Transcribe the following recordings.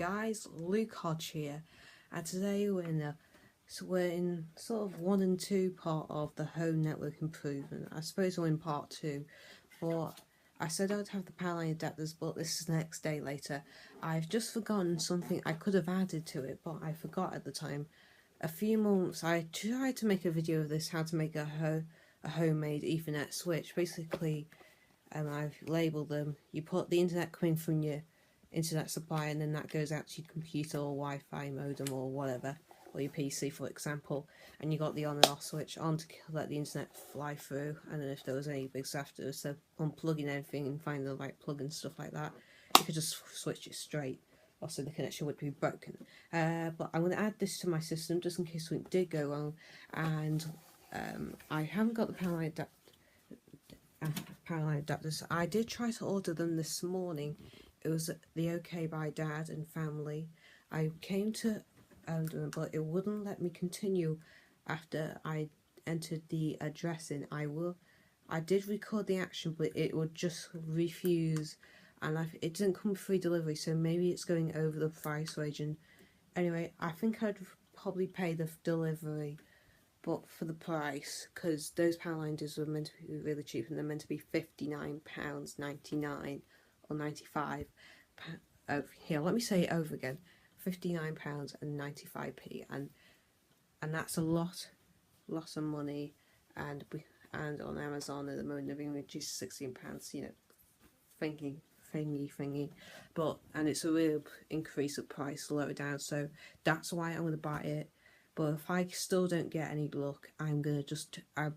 guys, Luke Hodge here, and today we're in sort of 1 and 2 part of the home network improvement. I suppose we're in part 2, but I said I'd have the powerline adapters, but this is the next day later. I've just forgotten something I could have added to it, but I forgot at the time. A few months I tried to make a video of this, how to make a homemade Ethernet switch. Basically, I've labelled them. You put the internet coming from your internet supply, and then that goes out to your computer or Wi-Fi modem or whatever, or your PC for example, and you got the on and off switch on to let the internet fly through, and then if there was any big stuff to do, so unplugging everything and finding the right plug and stuff like that, you could just switch it straight. Also the connection would be broken. But I'm going to add this to my system just in case something did go wrong, and I haven't got the powerline adapters. I did try to order them this morning. It was the OK by Dad and Family. I came to them, but it wouldn't let me continue after I entered the address in. I did record the action, but it would just refuse, and it didn't come with free delivery, so maybe it's going over the price range. And anyway, I think I'd probably pay the delivery, but for the price, because those powerlines were meant to be really cheap, and they're meant to be £59.99 or 95. Here, let me say it over again: £59.95, and that's a lot of money. And on Amazon at the moment they're being reduced to £16. You know, thingy. But and it's a real increase of price lower down, so that's why I'm gonna buy it. But if I still don't get any luck, I'll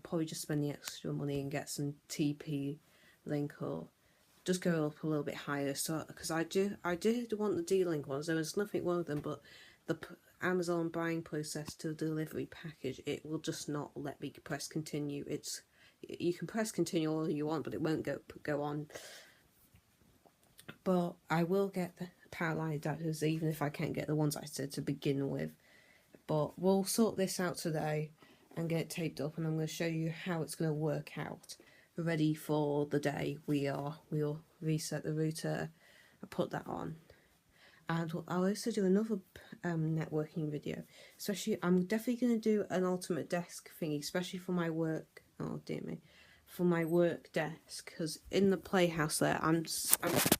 probably just spend the extra money and get some TP-Link, or just go up a little bit higher. So, because I did want the D-Link ones. There was nothing wrong with them, but the Amazon buying process to the delivery package, it will just not let me press continue. You can press continue all you want, but it won't go on. But I will get the powerline adapters, even if I can't get the ones I said to begin with. But we'll sort this out today and get it taped up, and I'm going to show you how it's going to work out. We're ready for the day. We'll reset the router and put that on. And I'll also do another networking video. Especially, I'm definitely going to do an ultimate desk thingy, especially for my work. Oh dear me. For my work desk, because in the Playhouse there, I'm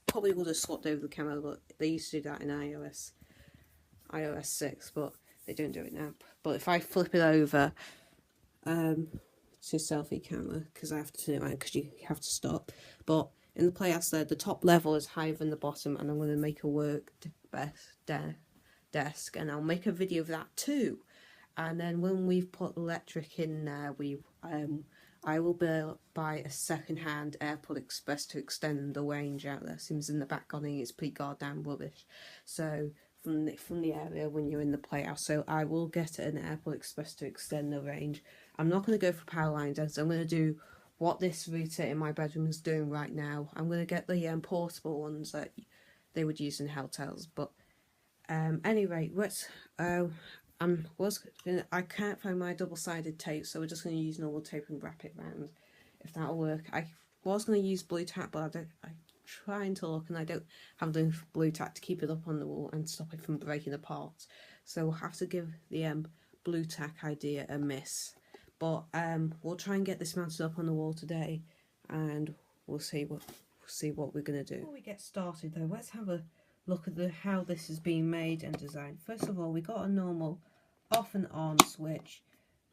probably would have swapped over the camera, but they used to do that in iOS 6, but they don't do it now. But if I flip it over to selfie camera, because I have to turn it around, because you have to stop. But in the Playhouse there, the top level is higher than the bottom, and I'm going to make a work desk, and I'll make a video of that too. And then when we've put electric in there, I will buy a second-hand AirPod Express to extend the range out there. Seems in the back on it's pretty goddamn rubbish. So from the area when you're in the Playhouse, so I will get an AirPod Express to extend the range. I'm not going to go for power lines, so I'm going to do what this router in my bedroom is doing right now. I'm going to get the portable ones that they would use in hotels. But anyway, I can't find my double-sided tape, so we're just going to use normal tape and wrap it round, if that'll work. I was going to use blue tack, but I'm trying to look, and I don't have the blue tack to keep it up on the wall and stop it from breaking apart. So we'll have to give the blue tack idea a miss. But we'll try and get this mounted up on the wall today, and we'll see what we're going to do. Before we get started though, let's have a look at how this is being made and designed. First of all, we got a normal off and on switch.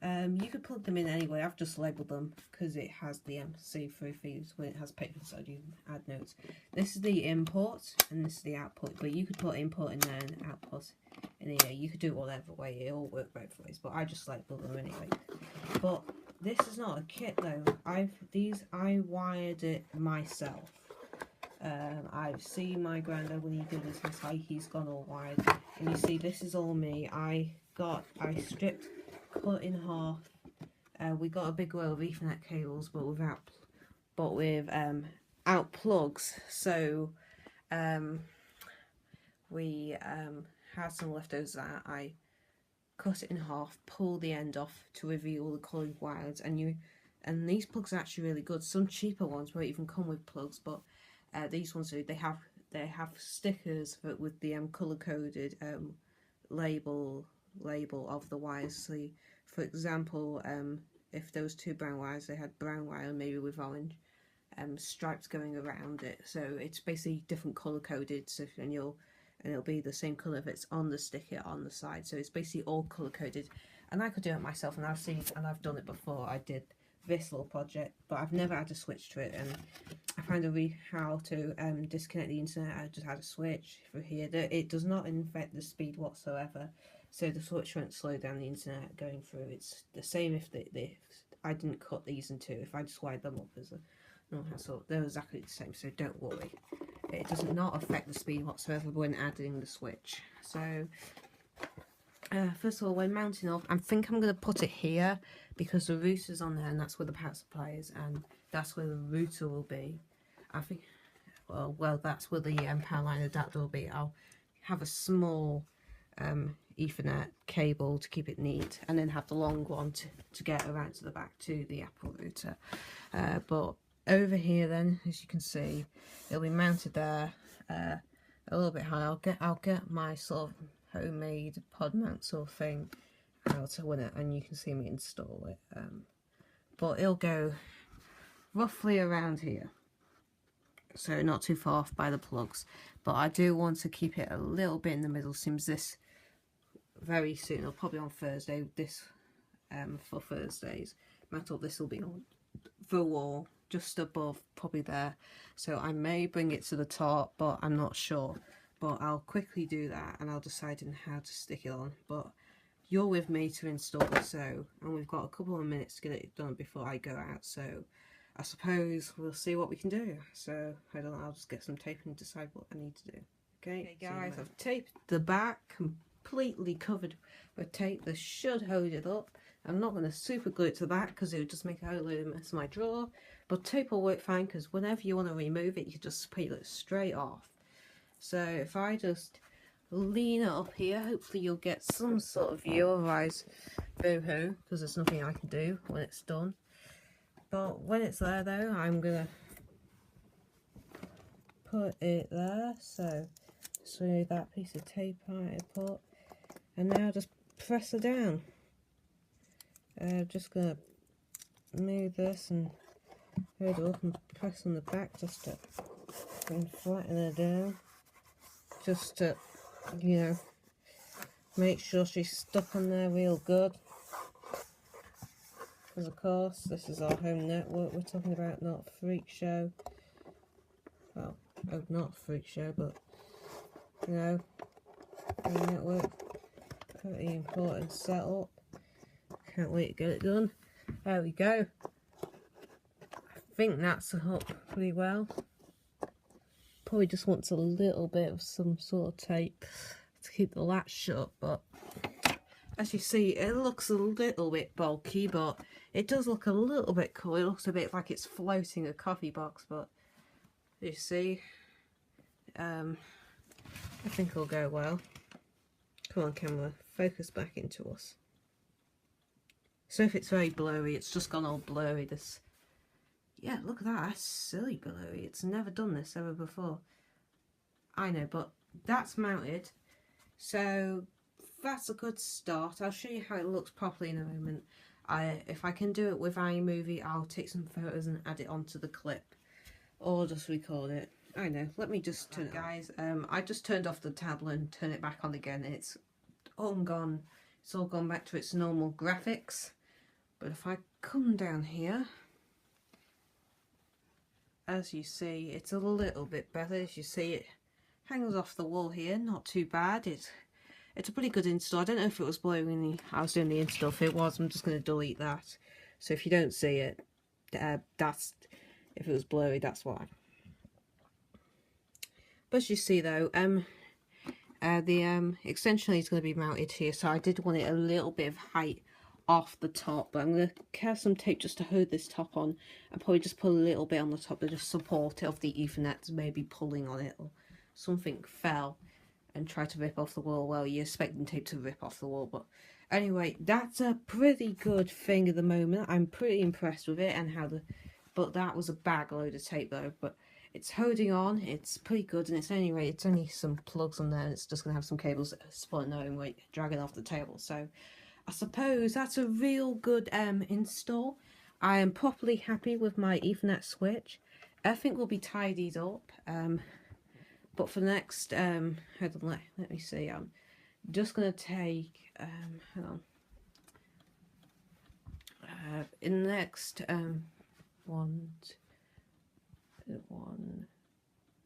You could plug them in anyway. I've just labelled them because it has the see-through feeds when it has paper, so you can add notes. This is the input and this is the output, but you could put input in there and output in here. You could do it whatever way, it all work both ways, but I just labelled them anyway. But this is not a kit though. I wired it myself. I've seen my granddad when he did his house, he's gone all wired, and you see this is all me. I stripped, cut in half. We got a big row of Ethernet cables, but with out plugs. So we had some leftovers that I cut it in half, pull the end off to reveal the coloured wires, and these plugs are actually really good. Some cheaper ones won't even come with plugs, but these ones do. They have they have stickers with the colour coded label of the wires. So for example, if there was 2 brown wires, they had brown wire maybe with orange stripes going around it. So it's basically different colour coded. So and it'll be the same colour if it's on the sticker on the side. So it's basically all colour coded. And I could do it myself, and I've done it before. I did this little project, but I've never had to switch to it, and I found how to disconnect the internet. I just had a switch for here. It does not affect the speed whatsoever, so the switch won't slow down the internet going through. It's the same if I didn't cut these in two. If I just wired them up as a normal hassle, they're exactly the same, so don't worry. It does not affect the speed whatsoever when adding the switch. So first of all, when mounting up, I think I'm going to put it here because the router's on there, and that's where the power supply is, and that's where the router will be. I think, well, that's where the power line adapter will be. I'll have a small Ethernet cable to keep it neat, and then have the long one to get around to the back to the Apple router. But over here, then, as you can see, it'll be mounted there a little bit high. I'll get my sort of homemade pod mount sort of thing out to win it, and you can see me install it. But it'll go roughly around here, so not too far off by the plugs. But I do want to keep it a little bit in the middle. Seems this very soon, or probably on Thursday. This for Thursdays, metal. This will be on the wall just above, probably there. So I may bring it to the top, but I'm not sure. But I'll quickly do that, and I'll decide on how to stick it on. But you're with me to install it, so, and we've got a couple of minutes to get it done before I go out, so I suppose we'll see what we can do. So I don't know, I'll just get some tape and decide what I need to do. Okay guys, I've taped the back, completely covered with tape. This should hold it up. I'm not going to super glue it to the back because it would just make a whole load of mess in my drawer, but tape will work fine because whenever you want to remove it, you can just peel it straight off. So if I just lean it up here, hopefully you'll get some sort of view. Otherwise, boo-hoo, because there's nothing I can do when it's done. But when it's there though, I'm gonna put it there. So remove that piece of tape I put, and now just press it down. Just gonna move this and hold it up and press on the back just to flatten it down. Just to, you know, make sure she's stuck on there real good. Because of course, this is our home network we're talking about, not Freak Show. Well, oh, not Freak Show, but, you know, home network. Pretty important setup. Can't wait to get it done. There we go. I think that's up pretty well. Probably just wants a little bit of some sort of tape to keep the latch shut, but as you see, it looks a little bit bulky, but it does look a little bit cool. It looks a bit like it's floating a coffee box, but you see, I think it'll go well. Come on camera, focus back into us. So if it's very blurry, it's just gone all blurry. This, yeah, look at that, that's silly blurry. It's never done this ever before. I know, but that's mounted. So that's a good start. I'll show you how it looks properly in a moment. If I can do it with iMovie, I'll take some photos and add it onto the clip. Or just record it. I know, let me just turn it on. Guys, I just turned off the tablet and turned it back on again. It's all gone. It's all gone back to its normal graphics. But if I come down here, as you see, it's a little bit better. As you see, it hangs off the wall here, not too bad. It's a pretty good install. I don't know if it was blurry when I was doing the install. If it was, I'm just going to delete that. So if you don't see it, that's, if it was blurry, that's why. But as you see though, the extension lead is going to be mounted here, so I did want it a little bit of height off the top, but I'm going to have some tape just to hold this top on, and probably just put a little bit on the top to just support it of the Ethernet, maybe pulling on it, or something fell and try to rip off the wall. Well, you're expecting tape to rip off the wall, but anyway, that's a pretty good thing at the moment. I'm pretty impressed with it and how but that was a bag load of tape though. But it's holding on. It's pretty good, and it's only some plugs on there, and it's just going to have some cables supporting their own weight, dragging off the table. So I suppose that's a real good install. I am properly happy with my Ethernet switch. Everything will be tidied up. But for the next, hold on, let me see. I'm just going to take, hang on. In the next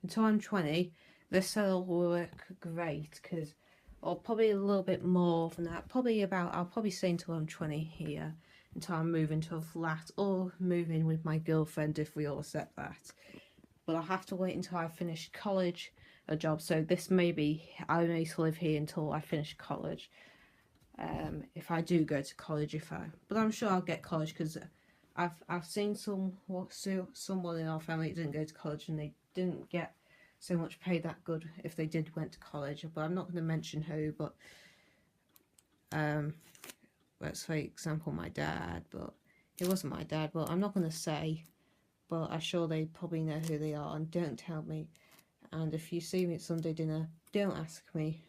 until I'm 20, this will work great, because, or probably a little bit more than that, I'll probably say until I'm 20 here, until I move into a flat or move in with my girlfriend if we all accept that. But I'll have to wait until I finish college, a job, so this may be, I may live here until I finish college. If I do go to college, but I'm sure I'll get college, because I've seen someone in our family that didn't go to college, and they didn't get so much pay that good if they went to college. But I'm not going to mention who, but let's for example my dad, but it wasn't my dad, but I'm not going to say, but I'm sure they probably know who they are, and don't tell me. And if you see me at Sunday dinner, don't ask me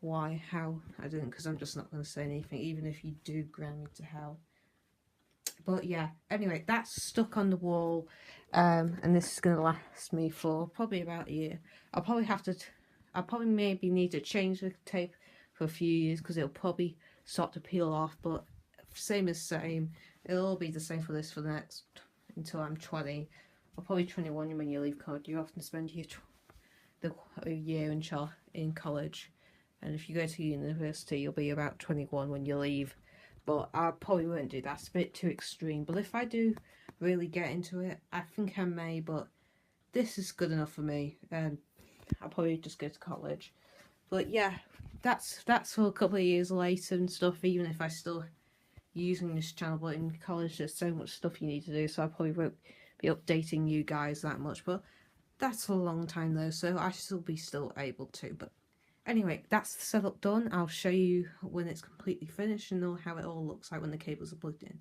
why, how I didn't, because I'm just not going to say anything, even if you do ground me to hell. But yeah, anyway, that's stuck on the wall, and this is going to last me for probably about a year. I'll probably maybe need to change the tape for a few years, because it'll probably start to peel off, but same, it'll all be the same for this for the next, until I'm 20, or probably 21 when you leave college. You often spend a year in college, and if you go to university, you'll be about 21 when you leave. But I probably won't do that. It's a bit too extreme. But if I do really get into it, I think I may. But this is good enough for me. I'll probably just go to college. But yeah, that's for a couple of years later and stuff. Even if I still using this channel, but in college there's so much stuff you need to do. So I probably won't be updating you guys that much. But that's a long time though, so I should be still able to. But anyway, that's the setup done. I'll show you when it's completely finished and how it all looks like when the cables are plugged in.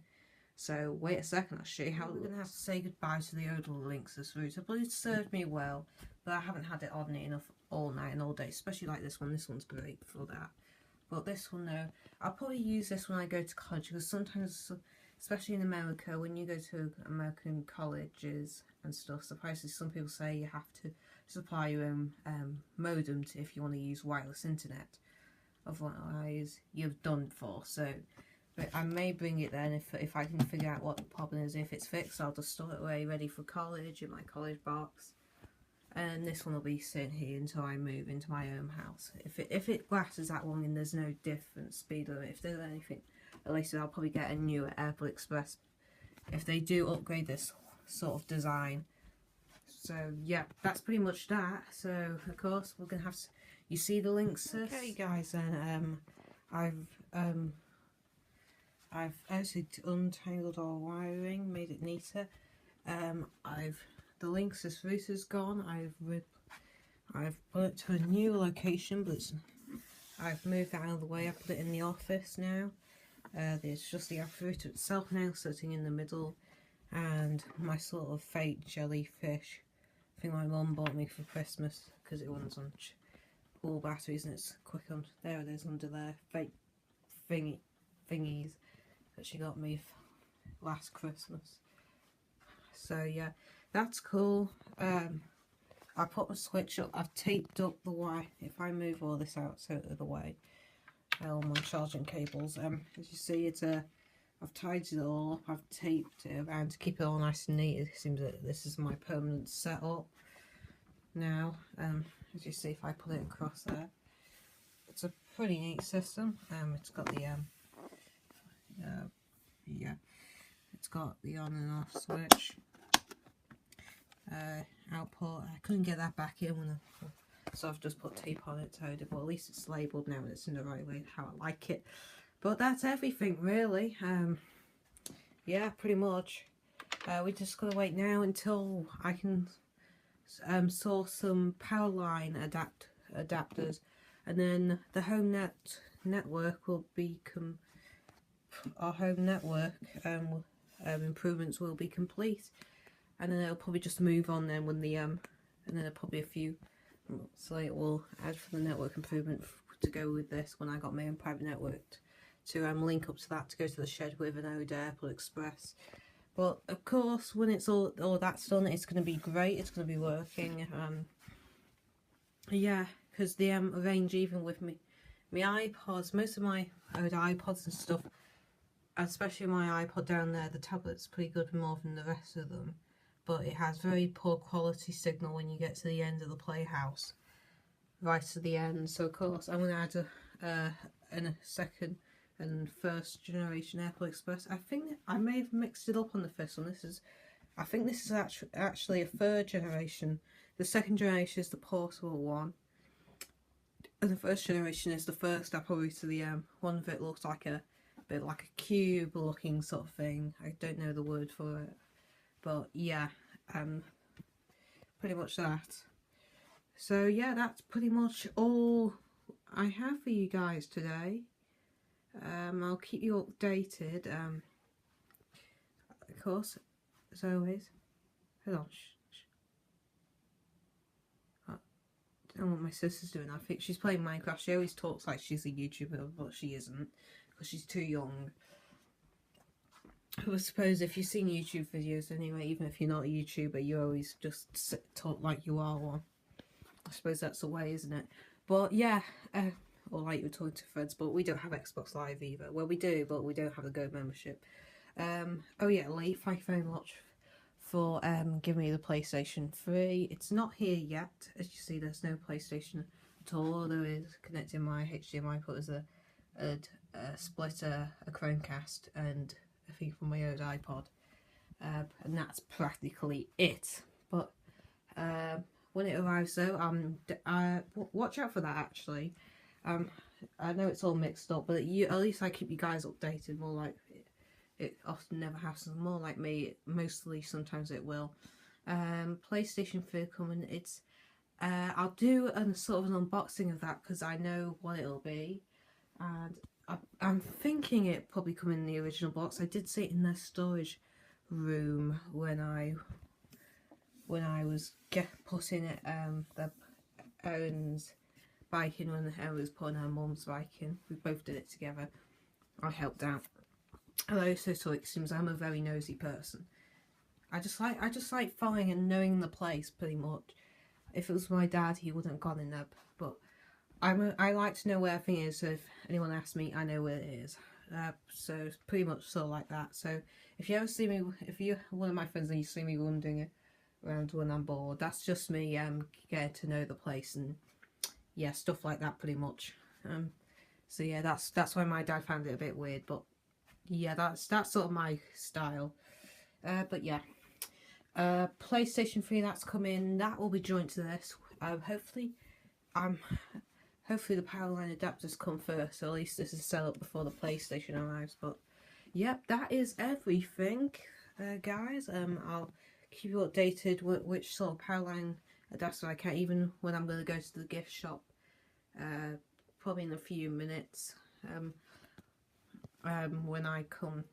So wait a second, I'll show you how. We're going to have to say goodbye to the Odal Lynx this router, but it's served me well. But I haven't had it on it enough all night and all day, especially like this one. This one's great for that. But this one though, I'll probably use this when I go to college, because sometimes, especially in America, when you go to American colleges and stuff, supposedly some people say you have to supply your own modem if you want to use wireless internet. Otherwise, you've done for. So, but I may bring it then if I can figure out what the problem is. If it's fixed, I'll just store it away ready for college in my college box. And this one will be sitting here until I move into my own house. If it lasts that long and there's no different speed limit, if there's anything, at least I'll probably get a new AirPod Express if they do upgrade this sort of design. So yeah, that's pretty much that. So of course we're gonna have to, you see the links. Okay guys, then I've actually untangled our wiring, made it neater. The Linksys router's gone. I've put it to a new location, but I've moved that out of the way. I put it in the office now. There's just the router itself now sitting in the middle, and my sort of fake jellyfish thing my mum bought me for Christmas, because it runs on all batteries and it's quick on. There it is under there, fake thingies that she got me last Christmas. So yeah, that's cool. I put the switch up. I've taped up the wire. If I move all this out of the way, all my charging cables. As you see, I've tied it all up. I've taped it around to keep it all nice and neat. It seems that this is my permanent setup now. As you see, if I put it across there, it's a pretty neat system. It's got the it's got the on and off switch. Output. I couldn't get that back in so I've just put tape on it to hold it, but at least it's labelled now and it's in the right way, how I like it. But that's everything really. Yeah, pretty much. We just gotta wait now until I can source some power line adapters, and then the home network will become our home network improvements will be complete. and then it'll probably just move on then when the and then there'll probably a few months later we'll add for the network improvement to go with this when I got my own private network to link up to that to go to the shed with an Ode Airport Express. But of course, when it's all that's done, it's going to be great. It's going to be working. Yeah, because the range, even with my iPods, most of my Ode iPods and stuff, especially my iPod down there, the tablet's pretty good more than the rest of them. But it has very poor quality signal when you get to the end of the playhouse, right to the end. So of course, I'm going to add a second and first generation Airport Express. I think I may have mixed it up on the first one. I think this is actually a third generation. The second generation is the portable one, and the first generation is the first. I probably to the one of it looks like a bit like a cube looking sort of thing. I don't know the word for it, but yeah, pretty much that. So yeah, that's pretty much all I have for you guys today. I'll keep you updated. Of course, as always. Hold on. I don't know what my sister's doing. I think she's playing Minecraft. She always talks like she's a YouTuber, but she isn't, because she's too young. I suppose if you've seen YouTube videos anyway, even if you're not a YouTuber, you always just talk like you are one. I suppose that's the way, isn't it? But yeah, or like you're talking to friends, but we don't have Xbox Live either. Well, we do, but we don't have the Go membership. Oh yeah, Lee, thank you very much for giving me the PlayStation 3. It's not here yet. As you see, there's no PlayStation at all. Although it's connecting my HDMI port as a splitter, a Chromecast, and a thing from my old iPod. And that's practically it. But when it arrives though, watch out for that actually. I know it's all mixed up, but at least I keep you guys updated. More like it often never happens. More like me, mostly sometimes it will. PlayStation 3 coming. It's I'll do a sort of an unboxing of that because I know what it'll be, and I'm thinking it probably come in the original box. I did see it in the storage room when I was putting it the Erin's bike in when Erin was putting her mum's bike in. We both did it together. I helped out. And I also saw it seems I'm a very nosy person. I just like following and knowing the place pretty much. If it was my dad, he wouldn't have gone in there. But I like to know where everything is. So if anyone asks me, I know where it is. So it's pretty much sort of like that. So if you ever see me, if you're one of my friends and you see me wandering around when I'm bored, that's just me getting to know the place and yeah, stuff like that pretty much. So yeah, that's why my dad found it a bit weird, but yeah, that's sort of my style. But yeah, PlayStation 3 that's coming. That will be joined to this. Hopefully the power line adapters come first. So at least this is set up before the PlayStation arrives. But yep, that is everything, guys. I'll keep you updated which sort of power line adapter I can, even when I'm going to go to the gift shop. Probably in a few minutes. When I come,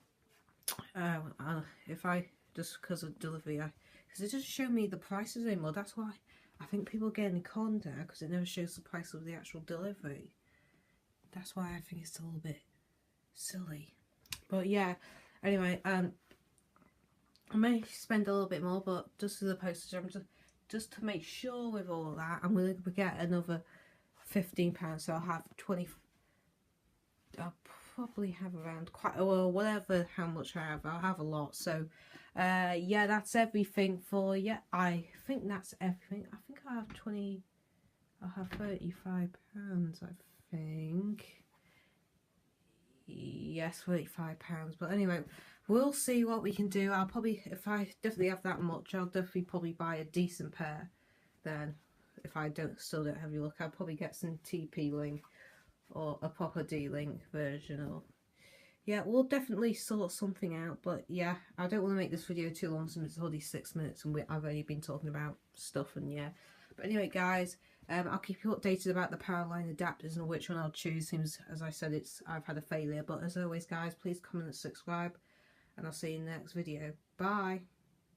if I just because of delivery, because it doesn't show me the prices anymore. That's why I think people get in contact because it never shows the price of the actual delivery. That's why I think it's a little bit silly. But yeah, anyway, I may spend a little bit more, but just as a postage, just to make sure with all of that, I'm going to get another £15, so I'll have 20. I'll probably have around whatever how much I have. I'll have a lot. So yeah, that's everything for I think that's everything. I think I have I'll have £35, I think. Yes, £35. But anyway, we'll see what we can do. I'll probably, if I definitely have that much, I'll definitely probably buy a decent pair then. If I still don't have your look, I'll probably get some TP-Link or a proper D-Link version, or yeah, we'll definitely sort something out. But yeah, I don't want to make this video too long since it's already 6 minutes and I've already been talking about stuff, and yeah. But anyway, guys, I'll keep you updated about the power line adapters and which one I'll choose. Seems, as I said, I've had a failure. But as always, guys, please comment and subscribe, and I'll see you in the next video. Bye.